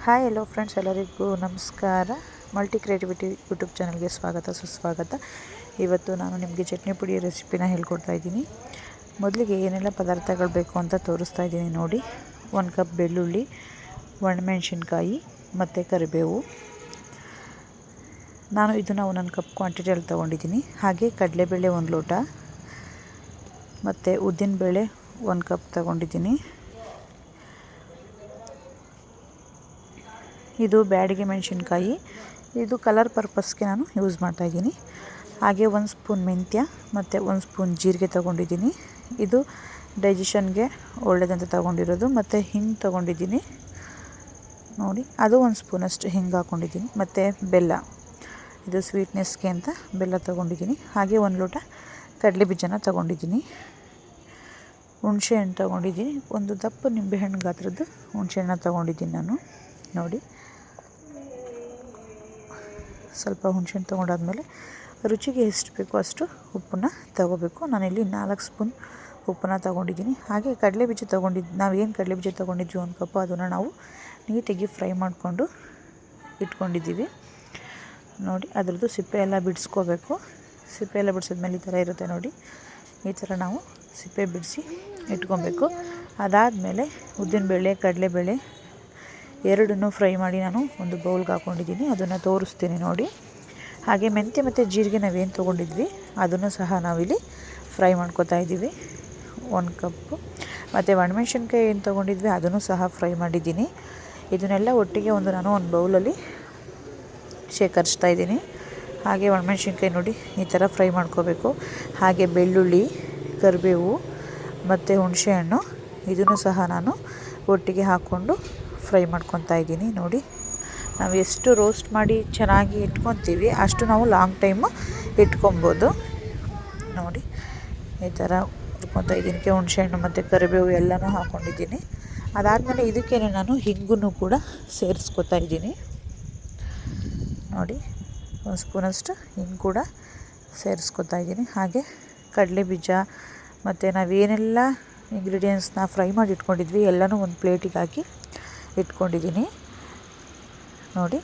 Hi hello friends, ಎಲ್ಲರಿಗೂ ನಮಸ್ಕಾರ. Multi creativity YouTube ಚಾನಲ್ಗೆ ಸ್ವಾಗತ ಸುಸ್ವಾಗತ. ಇವತ್ತು ನಾನು ನಿಮಗೆ ಚಟ್ನಿ ಪುಡಿ ರೆಸಿಪಿನ ಹೇಳ್ಕೊಡ್ತಾ ಇದ್ದೀನಿ. ಮೊದಲಿಗೆ ಏನೆಲ್ಲ ಪದಾರ್ಥಗಳು ಬೇಕು ಅಂತ ತೋರಿಸ್ತಾ ಇದ್ದೀನಿ ನೋಡಿ. 1 ಕಪ್ ಬೆಳ್ಳುಳ್ಳಿ, ಒಣಮೆಣಸಿನ್ಕಾಯಿ ಮತ್ತು ಕರಿಬೇವು. ನಾನು ಇದನ್ನು 1 ಕಪ್ ಕ್ವಾಂಟಿಟಿಯಲ್ಲಿ ತೊಗೊಂಡಿದ್ದೀನಿ. ಹಾಗೆ ಕಡಲೆಬೇಳೆ 1 ಲೋಟ ಮತ್ತು ಉದ್ದಿನಬೇಳೆ 1 ಕಪ್ ತೊಗೊಂಡಿದ್ದೀನಿ. ಇದು ಬ್ಯಾಡಗಿ ಮೆಣಸಿನ್ಕಾಯಿ, ಇದು ಕಲರ್ ಪರ್ಪಸ್ಗೆ ನಾನು ಯೂಸ್ ಮಾಡ್ತಾಯಿದ್ದೀನಿ. ಹಾಗೆ 1 ಸ್ಪೂನ್ ಮೆಂತ್ಯ ಮತ್ತು 1 ಸ್ಪೂನ್ ಜೀರಿಗೆ ತೊಗೊಂಡಿದ್ದೀನಿ. ಇದು ಡೈಜೆಷನ್ಗೆ ಒಳ್ಳೆಯದಂತ ತೊಗೊಂಡಿರೋದು. ಮತ್ತು ಹಿಂಗೆ ತೊಗೊಂಡಿದ್ದೀನಿ ನೋಡಿ, ಅದು 1 ಸ್ಪೂನಷ್ಟು ಹಿಂಗೆ ಹಾಕ್ಕೊಂಡಿದ್ದೀನಿ. ಮತ್ತು ಬೆಲ್ಲ, ಇದು ಸ್ವೀಟ್ನೆಸ್ಗೆ ಅಂತ ಬೆಲ್ಲ ತೊಗೊಂಡಿದ್ದೀನಿ. ಹಾಗೆ 1 ಲೋಟ ಕಡಲೆ ಬೀಜನ ತೊಗೊಂಡಿದ್ದೀನಿ. ಹುಣಸೆಹಣ್ಣು ತೊಗೊಂಡಿದ್ದೀನಿ, ಒಂದು ದಪ್ಪ ನಿಂಬೆಹಣ್ಣು ಗಾತ್ರದ್ದು ಹುಣಸೆಹಣ್ಣು ತೊಗೊಂಡಿದ್ದೀನಿ ನಾನು ನೋಡಿ. ಸ್ವಲ್ಪ ಹುಣಸೆಹಣ್ಣು ತೊಗೊಂಡಾದ್ಮೇಲೆ ರುಚಿಗೆ ಎಷ್ಟು ಬೇಕೋ ಅಷ್ಟು ಉಪ್ಪನ್ನ ತೊಗೋಬೇಕು. ನಾನಿಲ್ಲಿ 4 ಸ್ಪೂನ್ ಉಪ್ಪನ್ನ ತೊಗೊಂಡಿದ್ದೀನಿ. ಹಾಗೆ ಕಡಲೆ ಬೀಜ ನಾವೇನು ಕಡಲೆ ಬೀಜ ತೊಗೊಂಡಿದ್ವಿ 1 ಕಪ್ಪು, ಅದನ್ನು ನಾವು ನೀಟಾಗಿ ಫ್ರೈ ಮಾಡಿಕೊಂಡು ಇಟ್ಕೊಂಡಿದ್ದೀವಿ ನೋಡಿ. ಅದರದ್ದು ಸಿಪ್ಪೆ ಎಲ್ಲ ಬಿಡಿಸ್ಕೋಬೇಕು. ಸಿಪ್ಪೆ ಎಲ್ಲ ಬಿಡಿಸಿದ್ಮೇಲೆ ಈ ಥರ ಇರುತ್ತೆ ನೋಡಿ. ಈ ಥರ ನಾವು ಸಿಪ್ಪೆ ಬಿಡಿಸಿ ಇಟ್ಕೊಬೇಕು. ಅದಾದಮೇಲೆ ಉದ್ದಿನಬೇಳೆ, ಕಡಲೆಬೇಳೆ ಎರಡನ್ನೂ ಫ್ರೈ ಮಾಡಿ ನಾನು ಒಂದು ಬೌಲ್ಗೆ ಹಾಕ್ಕೊಂಡಿದ್ದೀನಿ. ಅದನ್ನು ತೋರಿಸ್ತೀನಿ ನೋಡಿ. ಹಾಗೆ ಮೆಂತ್ಯ ಮತ್ತು ಜೀರಿಗೆ ನಾವೇನು ತೊಗೊಂಡಿದ್ವಿ ಅದನ್ನು ಸಹ ನಾವಿಲ್ಲಿ ಫ್ರೈ ಮಾಡ್ಕೊತಾ ಇದ್ದೀವಿ 1 ಕಪ್ಪು. ಮತ್ತು ಒಣಮೆಣ್ಸಿನ್ಕಾಯಿ ಏನು ತೊಗೊಂಡಿದ್ವಿ ಅದನ್ನು ಸಹ ಫ್ರೈ ಮಾಡಿದ್ದೀನಿ. ಇದನ್ನೆಲ್ಲ ಒಟ್ಟಿಗೆ ನಾನು ಒಂದು ಬೌಲಲ್ಲಿ ಶೇಖರಿಸ್ತಾ ಇದ್ದೀನಿ. ಹಾಗೆ ಒಣಮೆಣ್ಸಿನ್ಕಾಯಿ ನೋಡಿ ಈ ಥರ ಫ್ರೈ ಮಾಡ್ಕೋಬೇಕು. ಹಾಗೆ ಬೆಳ್ಳುಳ್ಳಿ, ಕರಿಬೇವು ಮತ್ತು ಹುಣಸೆಹಣ್ಣು ಇದನ್ನು ಸಹ ನಾನು ಒಟ್ಟಿಗೆ ಹಾಕ್ಕೊಂಡು ಫ್ರೈ ಮಾಡ್ಕೊತಾ ಇದ್ದೀನಿ ನೋಡಿ. ನಾವು ಎಷ್ಟು ರೋಸ್ಟ್ ಮಾಡಿ ಚೆನ್ನಾಗಿ ಇಟ್ಕೊತೀವಿ ಅಷ್ಟು ನಾವು ಲಾಂಗ್ ಟೈಮು ಇಟ್ಕೊಬೋದು ನೋಡಿ. ಈ ಥರ ಹುರ್ಕೊತಾ ಇದ್ದೀನಿ. ಹುಣಸೆಹಣ್ಣು ಮತ್ತು ಕರಿಬೇವು ಎಲ್ಲನೂ ಹಾಕ್ಕೊಂಡಿದ್ದೀನಿ. ಅದಾದಮೇಲೆ ಇದಕ್ಕೆ ನಾನು ಹಿಂಗನ್ನು ಕೂಡ ಸೇರಿಸ್ಕೊತಾ ಇದ್ದೀನಿ ನೋಡಿ. 1 ಸ್ಪೂನಷ್ಟು ಹಿಂಗೆ ಕೂಡ ಸೇರಿಸ್ಕೊತಾ ಇದ್ದೀನಿ. ಹಾಗೆ ಕಡಲೆ ಬೀಜ ಮತ್ತು ನಾವೇನೆಲ್ಲ ಇಂಗ್ರೀಡಿಯೆಂಟ್ಸ್ನ ಫ್ರೈ ಮಾಡಿ ಇಟ್ಕೊಂಡಿದ್ವಿ ಎಲ್ಲನೂ ಒಂದು ಪ್ಲೇಟಿಗೆ ಹಾಕಿ ಇಟ್ಕೊಂಡಿದ್ದೀನಿ ನೋಡಿ.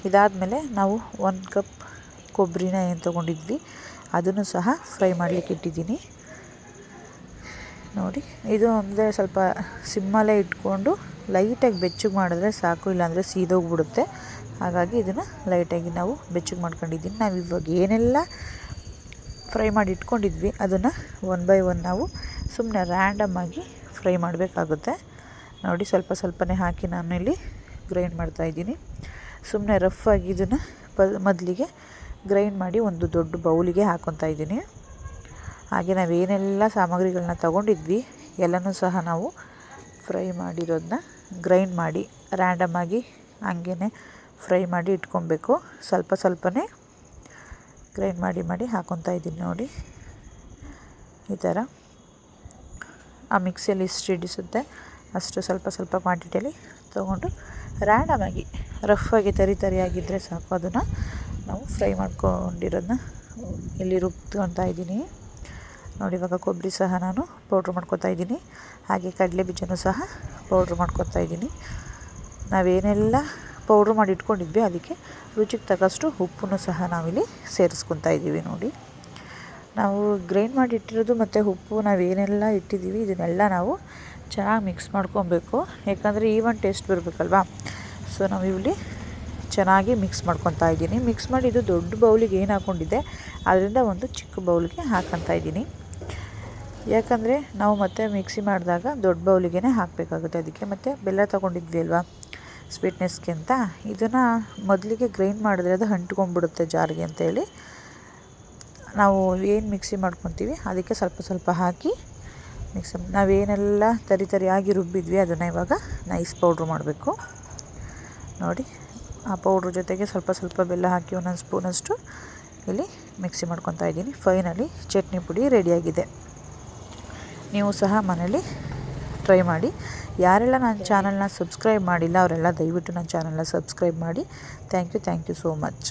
ಇದಾದಮೇಲೆ ನಾವು 1 ಕಪ್ ಕೊಬ್ಬರಿನ ಏನು ತೊಗೊಂಡಿದ್ವಿ ಅದನ್ನು ಸಹ ಫ್ರೈ ಮಾಡಲಿಕ್ಕೆ ಇಟ್ಟಿದ್ದೀನಿ ನೋಡಿ. ಇದು ಅಂದರೆ ಸ್ವಲ್ಪ ಸಿಮ್ಮಲ್ಲೇ ಇಟ್ಕೊಂಡು ಲೈಟಾಗಿ ಬೆಚ್ಚಗೆ ಮಾಡಿದ್ರೆ ಸಾಕು, ಇಲ್ಲಾಂದರೆ ಸೀದೋಗ್ಬಿಡುತ್ತೆ. ಹಾಗಾಗಿ ಇದನ್ನು ಲೈಟಾಗಿ ನಾವು ಬೆಚ್ಚಗೆ ಮಾಡ್ಕೊಂಡಿದ್ದೀನಿ. ನಾವು ಇವಾಗ ಏನೆಲ್ಲ ಫ್ರೈ ಮಾಡಿ ಇಟ್ಕೊಂಡಿದ್ವಿ ಅದನ್ನು 1 ಬೈ 1 ನಾವು ಸುಮ್ಮನೆ ರ್ಯಾಂಡಮಾಗಿ ಫ್ರೈ ಮಾಡಬೇಕಾಗುತ್ತೆ ನೋಡಿ. ಸ್ವಲ್ಪ ಸ್ವಲ್ಪನೇ ಹಾಕಿ ನಾನಿಲ್ಲಿ ಗ್ರೈಂಡ್ ಮಾಡ್ತಾಯಿದ್ದೀನಿ. ಸುಮ್ಮನೆ ರಫಾಗಿ ಇದನ್ನು ಮೊದಲಿಗೆ ಗ್ರೈಂಡ್ ಮಾಡಿ ಒಂದು ದೊಡ್ಡ ಬೌಲಿಗೆ ಹಾಕ್ಕೊತಾ ಇದ್ದೀನಿ. ಹಾಗೆ ನಾವೇನೆಲ್ಲ ಸಾಮಗ್ರಿಗಳನ್ನ ತೊಗೊಂಡಿದ್ವಿ ಎಲ್ಲನೂ ಸಹ ನಾವು ಫ್ರೈ ಮಾಡಿರೋದನ್ನ ಗ್ರೈಂಡ್ ಮಾಡಿ ರ್ಯಾಂಡಮಾಗಿ ಹಂಗೇ ಫ್ರೈ ಮಾಡಿ ಇಟ್ಕೊಬೇಕು. ಸ್ವಲ್ಪ ಸ್ವಲ್ಪನೇ ಗ್ರೈಂಡ್ ಮಾಡಿ ಹಾಕ್ಕೊತಾ ಇದ್ದೀನಿ ನೋಡಿ. ಈ ಥರ ಆ ಮಿಕ್ಸಿಯಲ್ಲಿ ಎಷ್ಟು ಹಿಡಿಸುತ್ತೆ ಅಷ್ಟು ಸ್ವಲ್ಪ ಸ್ವಲ್ಪ ಕ್ವಾಂಟಿಟಿಯಲ್ಲಿ ತೊಗೊಂಡು ರ್ಯಾಂಡಮಾಗಿ ರಫಾಗಿ ತರಿಯಾಗಿದ್ದರೆ ಸಾಕು. ಅದನ್ನು ನಾವು ಫ್ರೈ ಮಾಡ್ಕೊಂಡಿರೋದನ್ನ ಇಲ್ಲಿ ರುಬ್ಕೊತಾ ಇದ್ದೀನಿ ನೋಡಿ. ಇವಾಗ ಕೊಬ್ಬರಿ ಸಹ ನಾನು ಪೌಡ್ರ್ ಮಾಡ್ಕೊತಾ ಇದ್ದೀನಿ. ಹಾಗೆ ಕಡಲೆ ಬೀಜನೂ ಸಹ ಪೌಡ್ರ್ ಮಾಡ್ಕೊತಾ ಇದ್ದೀನಿ. ನಾವೇನೆಲ್ಲ ಪೌಡ್ರ್ ಮಾಡಿ ಇಟ್ಕೊಂಡಿದ್ವಿ ಅದಕ್ಕೆ ರುಚಿಗೆ ತಕ್ಕಷ್ಟು ಉಪ್ಪನ್ನು ಸಹ ನಾವಿಲ್ಲಿ ಸೇರಿಸ್ಕೊತಾ ಇದ್ದೀವಿ ನೋಡಿ. ನಾವು ಗ್ರೈಂಡ್ ಮಾಡಿ ಇಟ್ಟಿರೋದು ಮತ್ತು ಉಪ್ಪು ನಾವೇನೆಲ್ಲ ಇಟ್ಟಿದ್ದೀವಿ ಇದನ್ನೆಲ್ಲ ನಾವು ಚೆನ್ನಾಗಿ ಮಿಕ್ಸ್ ಮಾಡ್ಕೊಬೇಕು. ಯಾಕಂದರೆ ಈವನ್ ಟೇಸ್ಟ್ ಬರಬೇಕಲ್ವಾ. ಸೊ ನಾವು ಇಲ್ಲಿ ಚೆನ್ನಾಗಿ ಮಿಕ್ಸ್ ಮಾಡ್ಕೊತಾ ಇದ್ದೀನಿ. ಮಿಕ್ಸ್ ಮಾಡಿ ಇದು ದೊಡ್ಡ ಬೌಲಿಗೆ ಏನು ಹಾಕ್ಕೊಂಡಿದ್ದೆ ಅದರಿಂದ ಒಂದು ಚಿಕ್ಕ ಬೌಲಿಗೆ ಹಾಕ್ಕೊತಾ ಇದ್ದೀನಿ. ಯಾಕಂದರೆ ನಾವು ಮತ್ತೆ ಮಿಕ್ಸಿ ಮಾಡಿದಾಗ ದೊಡ್ಡ ಬೌಲಿಗೆ ಹಾಕಬೇಕಾಗುತ್ತೆ. ಅದಕ್ಕೆ ಮತ್ತು ಬೆಲ್ಲ ತೊಗೊಂಡಿದ್ವಿ ಅಲ್ವಾ ಸ್ವೀಟ್ನೆಸ್ಗೆ ಅಂತ, ಇದನ್ನು ಮೊದಲಿಗೆ ಗ್ರೈಂಡ್ ಮಾಡಿದ್ರೆ ಅದು ಅಂಟ್ಕೊಂಡ್ಬಿಡುತ್ತೆ ಜಾರಿಗೆ ಅಂತೇಳಿ ನಾವು ಏನು ಮಿಕ್ಸಿ ಮಾಡ್ಕೊತೀವಿ ಅದಕ್ಕೆ ಸ್ವಲ್ಪ ಸ್ವಲ್ಪ ಹಾಕಿ ನಾವೇನೆಲ್ಲ ತರಿಯಾಗಿ ರುಬ್ಬಿದ್ವಿ ಅದನ್ನು ಇವಾಗ ನೈಸ್ ಪೌಡ್ರ್ ಮಾಡಬೇಕು ನೋಡಿ. ಆ ಪೌಡ್ರ್ ಜೊತೆಗೆ ಸ್ವಲ್ಪ ಸ್ವಲ್ಪ ಬೆಲ್ಲ ಹಾಕಿ 1 ಸ್ಪೂನಷ್ಟು ಇಲ್ಲಿ ಮಿಕ್ಸಿ ಮಾಡ್ಕೊತಾ ಇದ್ದೀನಿ. ಫೈನಲಿ ಚಟ್ನಿ ಪುಡಿ ರೆಡಿಯಾಗಿದೆ. ನೀವು ಸಹ ಮನೇಲಿ ಟ್ರೈ ಮಾಡಿ. ಯಾರೆಲ್ಲ ನನ್ನ ಚಾನಲ್ನ ಸಬ್ಸ್ಕ್ರೈಬ್ ಮಾಡಿಲ್ಲ ಅವರೆಲ್ಲ ದಯವಿಟ್ಟು ನನ್ನ ಚಾನಲ್ನ ಸಬ್ಸ್ಕ್ರೈಬ್ ಮಾಡಿ. Thank you so much.